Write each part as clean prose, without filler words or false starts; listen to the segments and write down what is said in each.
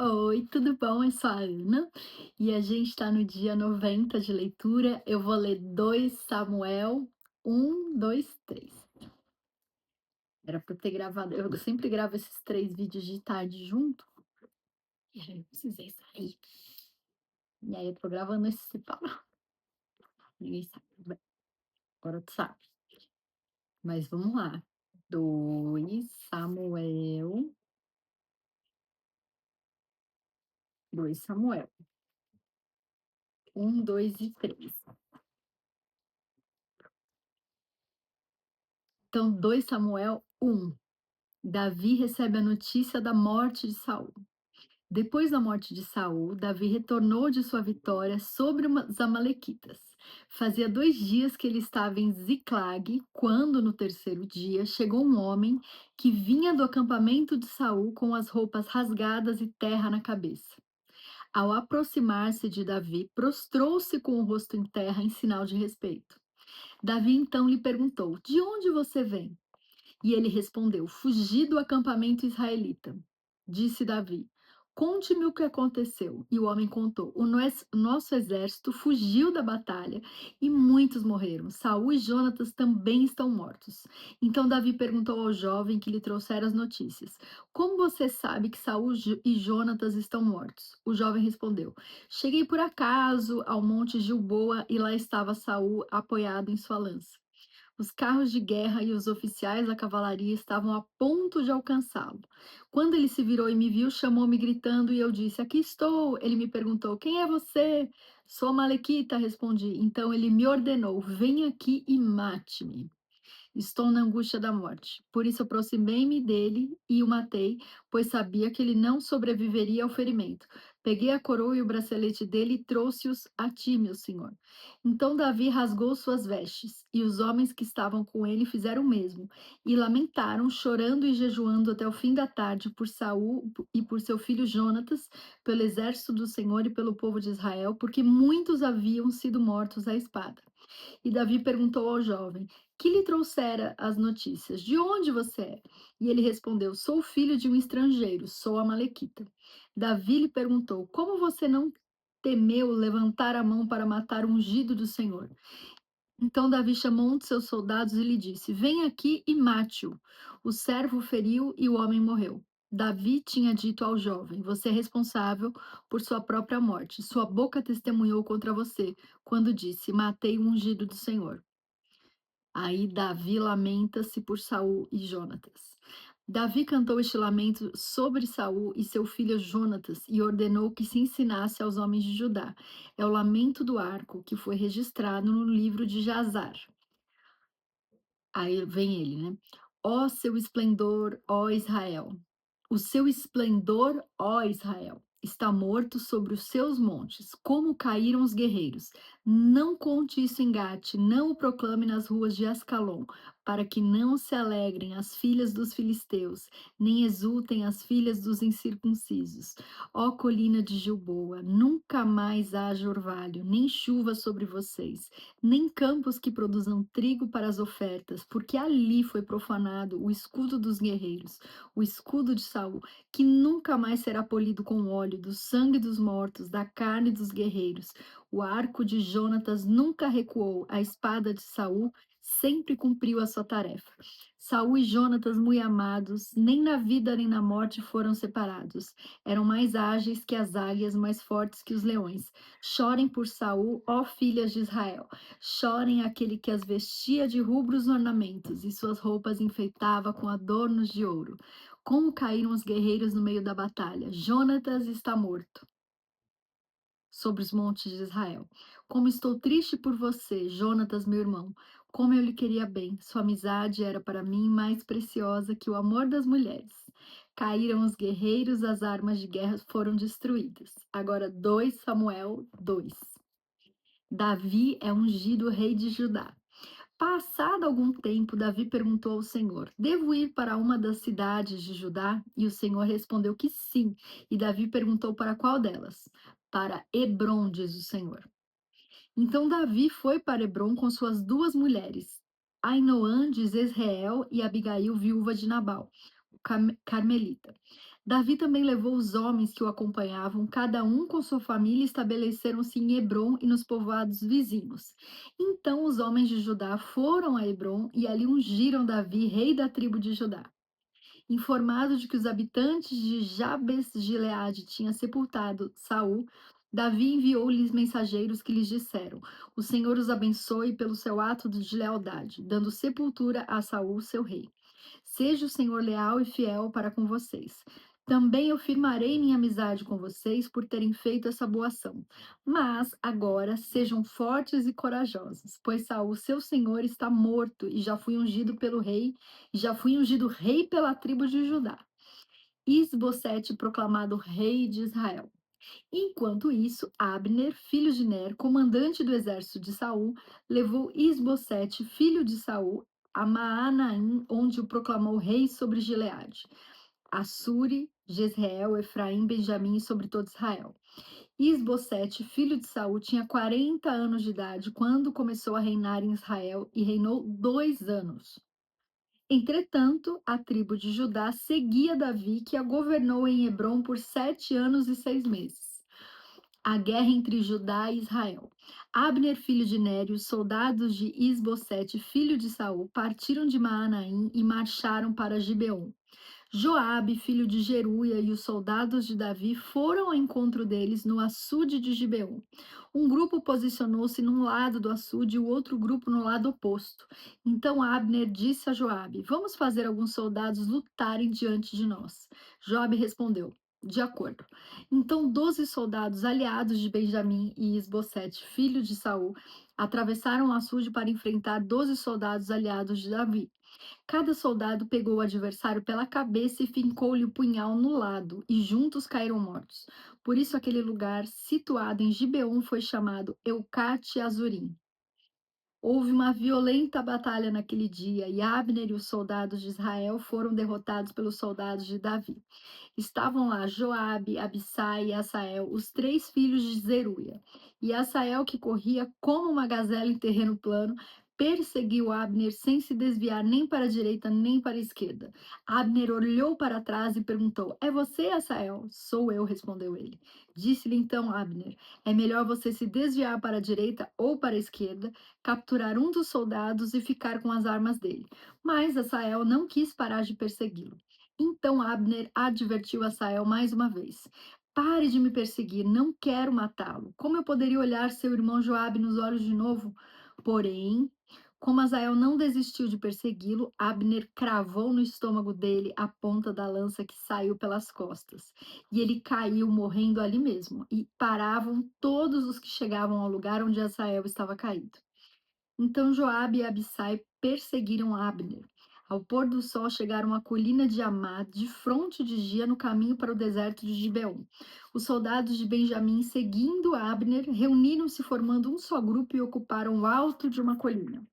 Oi, tudo bom? Eu sou a Ana e a gente está no dia 90 de leitura. Eu vou ler 2 Samuel 1, 2, 3. Era para eu ter gravado, eu sempre gravo esses 3 vídeos de tarde junto, e aí eu precisei sair. E aí eu tô gravando esse separado. Ninguém sabe, tudo bem, agora tu sabe. Mas vamos lá. 2 Samuel, 1, 2 e 3. Então, 2 Samuel 1. Davi recebe a notícia da morte de Saul. Depois da morte de Saul, Davi retornou de sua vitória sobre os amalequitas. Fazia 2 dias que ele estava em Ziclag, quando no terceiro dia chegou um homem que vinha do acampamento de Saul com as roupas rasgadas e terra na cabeça. Ao aproximar-se de Davi, prostrou-se com o rosto em terra em sinal de respeito. Davi então lhe perguntou: De onde você vem? E ele respondeu: Fugi do acampamento israelita. Disse Davi: Conte-me o que aconteceu. E o homem contou: O nosso exército fugiu da batalha e muitos morreram. Saul e Jonatas também estão mortos. Então Davi perguntou ao jovem que lhe trouxera as notícias: Como você sabe que Saul e Jonatas estão mortos? O jovem respondeu: Cheguei por acaso ao monte Gilboa e lá estava Saul apoiado em sua lança. Os carros de guerra e os oficiais da cavalaria estavam a ponto de alcançá-lo. Quando ele se virou e me viu, chamou-me gritando, e eu disse: Aqui estou. Ele me perguntou: Quem é você? Sou Malequita, respondi. Então ele me ordenou: Venha aqui e mate-me. Estou na angústia da morte. Por isso aproximei-me dele e o matei, pois sabia que ele não sobreviveria ao ferimento. Peguei a coroa e o bracelete dele e trouxe-os a ti, meu senhor. Então Davi rasgou suas vestes, e os homens que estavam com ele fizeram o mesmo, e lamentaram, chorando e jejuando até o fim da tarde por Saul e por seu filho Jonatas, pelo exército do Senhor e pelo povo de Israel, porque muitos haviam sido mortos à espada. E Davi perguntou ao jovem: Que lhe trouxera as notícias? De onde você é? E ele respondeu: Sou filho de um estrangeiro, sou amalequita. Davi lhe perguntou: Como você não temeu levantar a mão para matar o ungido do Senhor? Então Davi chamou um de seus soldados e lhe disse: Vem aqui e mate-o. O servo feriu e o homem morreu. Davi tinha dito ao jovem: Você é responsável por sua própria morte. Sua boca testemunhou contra você quando disse: Matei o ungido do Senhor. Aí Davi lamenta-se por Saul e Jonatas. Davi cantou este lamento sobre Saul e seu filho Jonatas e ordenou que se ensinasse aos homens de Judá. É o lamento do arco que foi registrado no livro de Jazar. Aí vem ele, né? Ó seu esplendor, ó Israel. O seu esplendor, ó Israel, está morto sobre os seus montes. Como caíram os guerreiros. Não conte isso em Gate, não o proclame nas ruas de Ascalon, para que não se alegrem as filhas dos filisteus, nem exultem as filhas dos incircuncisos. Ó colina de Gilboa, nunca mais haja orvalho, nem chuva sobre vocês, nem campos que produzam trigo para as ofertas, porque ali foi profanado o escudo dos guerreiros, o escudo de Saul, que nunca mais será polido com óleo, do sangue dos mortos, da carne dos guerreiros. O arco de Jonatas nunca recuou, a espada de Saul sempre cumpriu a sua tarefa. Saul e Jonatas, muito amados, nem na vida nem na morte foram separados. Eram mais ágeis que as águias, mais fortes que os leões. Chorem por Saul, ó filhas de Israel. Chorem aquele que as vestia de rubros ornamentos e suas roupas enfeitava com adornos de ouro. Como caíram os guerreiros no meio da batalha. Jonatas está morto sobre os montes de Israel. Como estou triste por você, Jonatas, meu irmão. Como eu lhe queria bem. Sua amizade era para mim mais preciosa que o amor das mulheres. Caíram os guerreiros, as armas de guerra foram destruídas. Agora 2 Samuel 2. Davi é ungido rei de Judá. Passado algum tempo, Davi perguntou ao Senhor: Devo ir para uma das cidades de Judá? E o Senhor respondeu que sim. E Davi perguntou para qual delas? Para Hebrom, diz o Senhor. Então Davi foi para Hebrom com suas 2 mulheres, Ainoã de Jezreel e Abigail, viúva de Nabal, o carmelita. Davi também levou os homens que o acompanhavam, cada um com sua família, e estabeleceram-se em Hebrom e nos povoados vizinhos. Então os homens de Judá foram a Hebrom e ali ungiram Davi, rei da tribo de Judá. Informado de que os habitantes de Jabes-Gileade tinham sepultado Saul, Davi enviou-lhes mensageiros que lhes disseram: O Senhor os abençoe pelo seu ato de lealdade, dando sepultura a Saul, seu rei. Seja o Senhor leal e fiel para com vocês. Também eu firmarei minha amizade com vocês por terem feito essa boa ação. Mas agora sejam fortes e corajosos, pois Saul, seu senhor, está morto e já fui ungido rei pela tribo de Judá. Isbosete proclamado rei de Israel. Enquanto isso, Abner, filho de Ner, comandante do exército de Saul, levou Isbosete, filho de Saul, a Maanaim, onde o proclamou rei sobre Gileade, Assuri, Jezreel, Efraim, Benjamim e sobre todo Israel. Isbosete, filho de Saul, tinha 40 anos de idade quando começou a reinar em Israel e reinou 2 anos. Entretanto, a tribo de Judá seguia Davi, que a governou em Hebrom por 7 anos e 6 meses. A guerra entre Judá e Israel. Abner, filho de Ner, e os soldados de Isbosete, filho de Saul, partiram de Maanaim e marcharam para Gibeon. Joabe, filho de Jeruia, e os soldados de Davi foram ao encontro deles no açude de Gibeon. Um grupo posicionou-se num lado do açude e o outro grupo no lado oposto. Então Abner disse a Joabe: Vamos fazer alguns soldados lutarem diante de nós. Joabe respondeu: De acordo. Então 12 soldados aliados de Benjamim e Isbosete, filho de Saul, atravessaram o açude para enfrentar 12 soldados aliados de Davi. Cada soldado pegou o adversário pela cabeça e fincou-lhe o punhal no lado, e juntos caíram mortos. Por isso aquele lugar, situado em Gibeon, foi chamado Eucate Azurim. Houve uma violenta batalha naquele dia, e Abner e os soldados de Israel foram derrotados pelos soldados de Davi. Estavam lá Joabe, Abissai e Asael, os 3 filhos de Zeruia. E Asael, que corria como uma gazela em terreno plano, perseguiu Abner sem se desviar nem para a direita nem para a esquerda. Abner olhou para trás e perguntou: É você, Asael? Sou eu, respondeu ele. Disse-lhe então Abner: É melhor você se desviar para a direita ou para a esquerda, capturar um dos soldados e ficar com as armas dele. Mas Asael não quis parar de persegui-lo. Então Abner advertiu Asael mais uma vez: Pare de me perseguir, não quero matá-lo. Como eu poderia olhar seu irmão Joabe nos olhos de novo? Porém, como Asael não desistiu de persegui-lo, Abner cravou no estômago dele a ponta da lança que saiu pelas costas. E ele caiu morrendo ali mesmo. E paravam todos os que chegavam ao lugar onde Asael estava caído. Então Joabe e Abissai perseguiram Abner. Ao pôr do sol chegaram à colina de Amá, de fronte de Gia, no caminho para o deserto de Gibeon. Os soldados de Benjamim, seguindo Abner, reuniram-se formando um só grupo e ocuparam o alto de uma colina.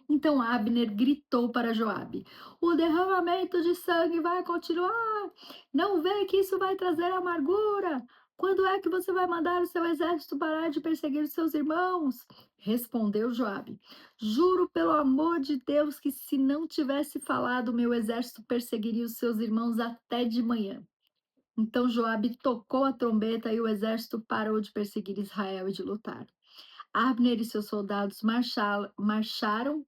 Então Abner gritou para Joabe: O derramamento de sangue vai continuar. Não vê que isso vai trazer amargura? Quando é que você vai mandar o seu exército parar de perseguir os seus irmãos? Respondeu Joabe: Juro pelo amor de Deus que se não tivesse falado, meu exército perseguiria os seus irmãos até de manhã. Então Joabe tocou a trombeta e o exército parou de perseguir Israel e de lutar. Abner e seus soldados marcharam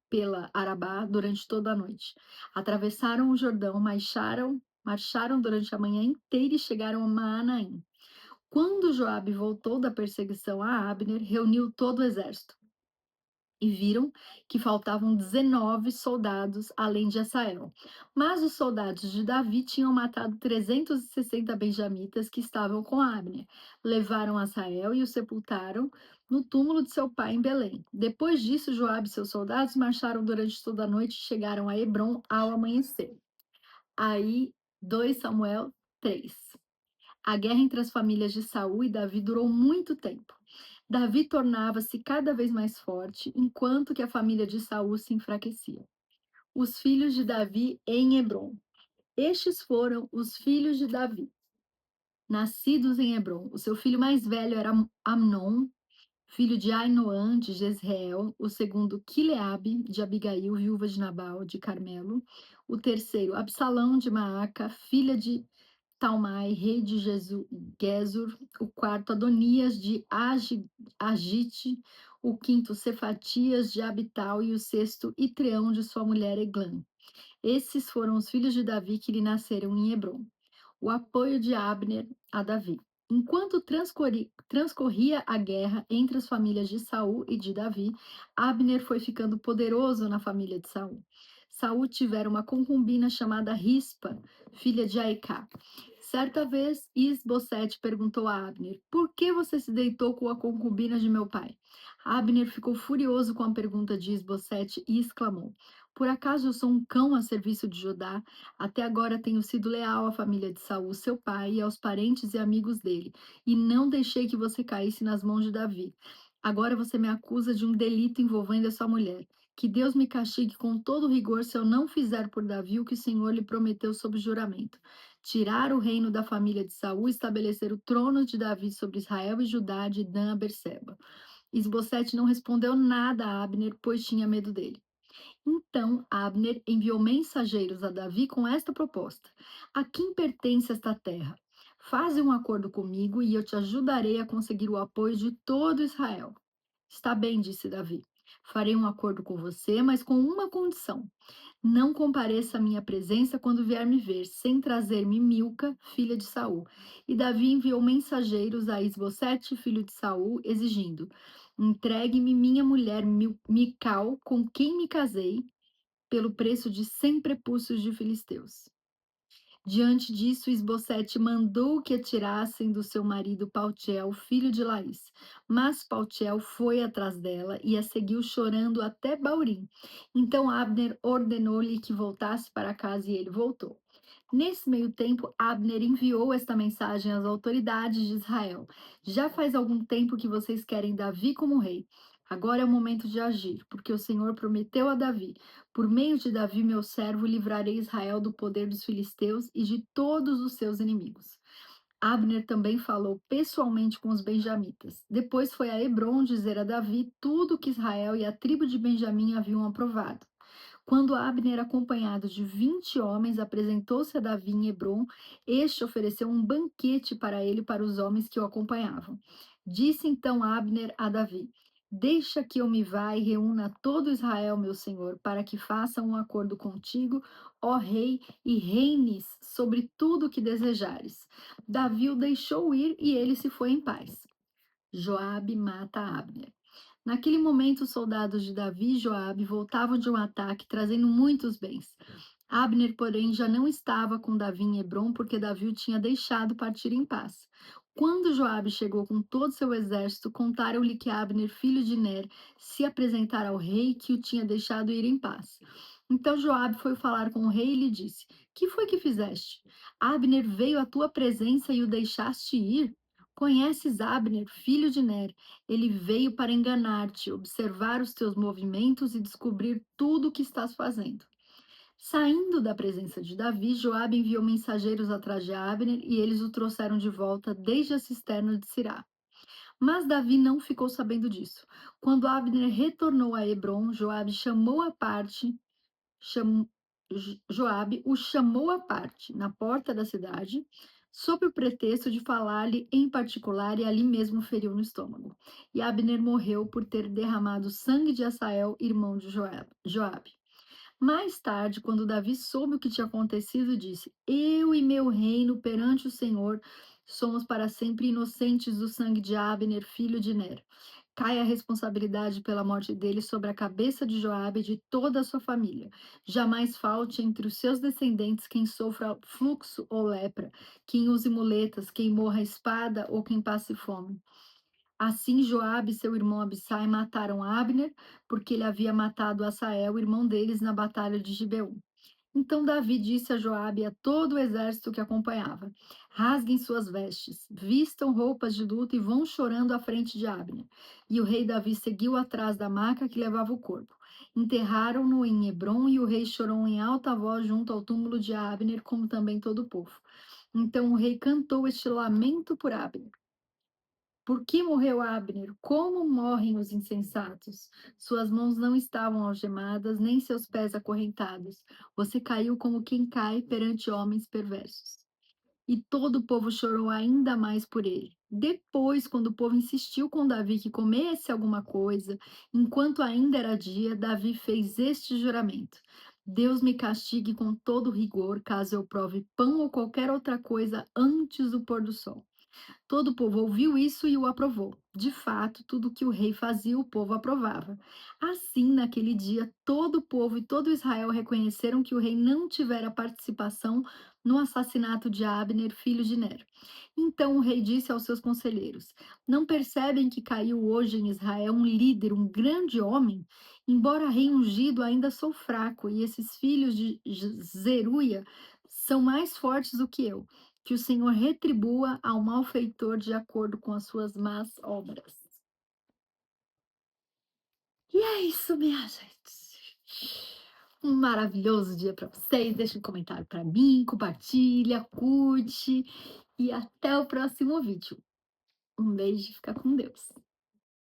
pela Arabá durante toda a noite. Atravessaram o Jordão, marcharam durante a manhã inteira e chegaram a Maanaim. Quando Joabe voltou da perseguição a Abner, reuniu todo o exército. E viram que faltavam 19 soldados, além de Asael. Mas os soldados de Davi tinham matado 360 benjamitas que estavam com Abner. Levaram Asael e o sepultaram no túmulo de seu pai em Belém. Depois disso, Joabe e seus soldados marcharam durante toda a noite e chegaram a Hebrom ao amanhecer. Aí, 2 Samuel 3. A guerra entre as famílias de Saul e Davi durou muito tempo. Davi tornava-se cada vez mais forte, enquanto que a família de Saul se enfraquecia. Os filhos de Davi em Hebrom. Estes foram os filhos de Davi, nascidos em Hebrom. O seu filho mais velho era Amnon, filho de Ainoã, de Jezreel. O segundo, Quileabe, de Abigail, viúva de Nabal, de Carmelo. O terceiro, Absalão, de Maaca, filha de Talmai, rei de Gesur, o quarto Adonias de Agite, o quinto Cefatias de Abital e o sexto Itreão de sua mulher Eglã. Esses foram os filhos de Davi que lhe nasceram em Hebrom. O apoio de Abner a Davi. Enquanto transcorria a guerra entre as famílias de Saul e de Davi, Abner foi ficando poderoso na família de Saul. Saul tivera uma concubina chamada Rispa, filha de Aicá. Certa vez, Isbosete perguntou a Abner: Por que você se deitou com a concubina de meu pai? Abner ficou furioso com a pergunta de Isbosete e exclamou: Por acaso eu sou um cão a serviço de Judá? Até agora tenho sido leal à família de Saul, seu pai, e aos parentes e amigos dele, e não deixei que você caísse nas mãos de Davi. Agora você me acusa de um delito envolvendo a sua mulher. Que Deus me castigue com todo rigor se eu não fizer por Davi o que o Senhor lhe prometeu sob juramento. Tirar o reino da família de Saul e estabelecer o trono de Davi sobre Israel e Judá de Dan a Berseba. Isbosete não respondeu nada a Abner, pois tinha medo dele. Então Abner enviou mensageiros a Davi com esta proposta: A quem pertence esta terra? Faze um acordo comigo e eu te ajudarei a conseguir o apoio de todo Israel. Está bem, disse Davi. Farei um acordo com você, mas com uma condição. Não compareça à minha presença quando vier me ver, sem trazer-me Milca, filha de Saul. E Davi enviou mensageiros a Isbosete, filho de Saul, exigindo: Entregue-me minha mulher Mical, com quem me casei, pelo preço de 100 prepúcios de filisteus. Diante disso, Esbocete mandou que atirassem do seu marido Paltiel, filho de Laís. Mas Paltiel foi atrás dela e a seguiu chorando até Baurim. Então Abner ordenou-lhe que voltasse para casa e ele voltou. Nesse meio tempo, Abner enviou esta mensagem às autoridades de Israel: Já faz algum tempo que vocês querem Davi como rei. Agora é o momento de agir, porque o Senhor prometeu a Davi: Por meio de Davi, meu servo, livrarei Israel do poder dos filisteus e de todos os seus inimigos. Abner também falou pessoalmente com os benjamitas. Depois foi a Hebrom dizer a Davi tudo o que Israel e a tribo de Benjamim haviam aprovado. Quando Abner, acompanhado de 20 homens, apresentou-se a Davi em Hebrom, este ofereceu um banquete para ele e para os homens que o acompanhavam. Disse então Abner a Davi: Deixa que eu me vá e reúna todo Israel, meu senhor, para que faça um acordo contigo, ó rei, e reines sobre tudo o que desejares. Davi o deixou ir e ele se foi em paz. Joabe mata Abner. Naquele momento, os soldados de Davi e Joabe voltavam de um ataque, trazendo muitos bens. Abner, porém, já não estava com Davi em Hebrom, porque Davi o tinha deixado partir em paz. Quando Joabe chegou com todo seu exército, contaram-lhe que Abner, filho de Ner, se apresentara ao rei que o tinha deixado ir em paz. Então Joabe foi falar com o rei e lhe disse: Que foi que fizeste? Abner veio à tua presença e o deixaste ir? Conheces Abner, filho de Ner? Ele veio para enganar-te, observar os teus movimentos e descobrir tudo o que estás fazendo. Saindo da presença de Davi, Joabe enviou mensageiros atrás de Abner e eles o trouxeram de volta desde a cisterna de Sirá. Mas Davi não ficou sabendo disso. Quando Abner retornou a Hebrom, Joabe chamou à parte cham... Joabe o chamou à parte na porta da cidade, sob o pretexto de falar-lhe em particular, e ali mesmo feriu no estômago. E Abner morreu por ter derramado sangue de Asael, irmão de Joabe. Mais tarde, quando Davi soube o que tinha acontecido, disse: Eu e meu reino perante o Senhor somos para sempre inocentes do sangue de Abner, filho de Ner. Cai a responsabilidade pela morte dele sobre a cabeça de Joabe e de toda a sua família. Jamais falte entre os seus descendentes quem sofra fluxo ou lepra, quem use muletas, quem morra a espada ou quem passe fome. Assim Joabe e seu irmão Abissai mataram Abner, porque ele havia matado Asael, irmão deles, na batalha de Gibeon. Então Davi disse a Joabe e a todo o exército que acompanhava: Rasguem suas vestes, vistam roupas de luto e vão chorando à frente de Abner. E o rei Davi seguiu atrás da maca que levava o corpo. Enterraram-no em Hebrom e o rei chorou em alta voz junto ao túmulo de Abner, como também todo o povo. Então o rei cantou este lamento por Abner. Por que morreu Abner? Como morrem os insensatos? Suas mãos não estavam algemadas, nem seus pés acorrentados. Você caiu como quem cai perante homens perversos. e todo o povo chorou ainda mais por ele. Depois, quando o povo insistiu com Davi que comesse alguma coisa, enquanto ainda era dia, Davi fez este juramento: Deus me castigue com todo rigor, caso eu prove pão ou qualquer outra coisa antes do pôr do sol. Todo o povo ouviu isso e o aprovou. De fato, tudo que o rei fazia, o povo aprovava. Assim, naquele dia, todo o povo e todo Israel reconheceram que o rei não tivera participação no assassinato de Abner, filho de Ner. Então o rei disse aos seus conselheiros: Não percebem que caiu hoje em Israel um líder, um grande homem? Embora rei ungido, ainda sou fraco, e esses filhos de Zeruia são mais fortes do que eu. Que o Senhor retribua ao malfeitor de acordo com as suas más obras. E é isso, minha gente. Um maravilhoso dia para vocês. Deixa um comentário para mim, compartilha, curte e até o próximo vídeo. Um beijo e fica com Deus.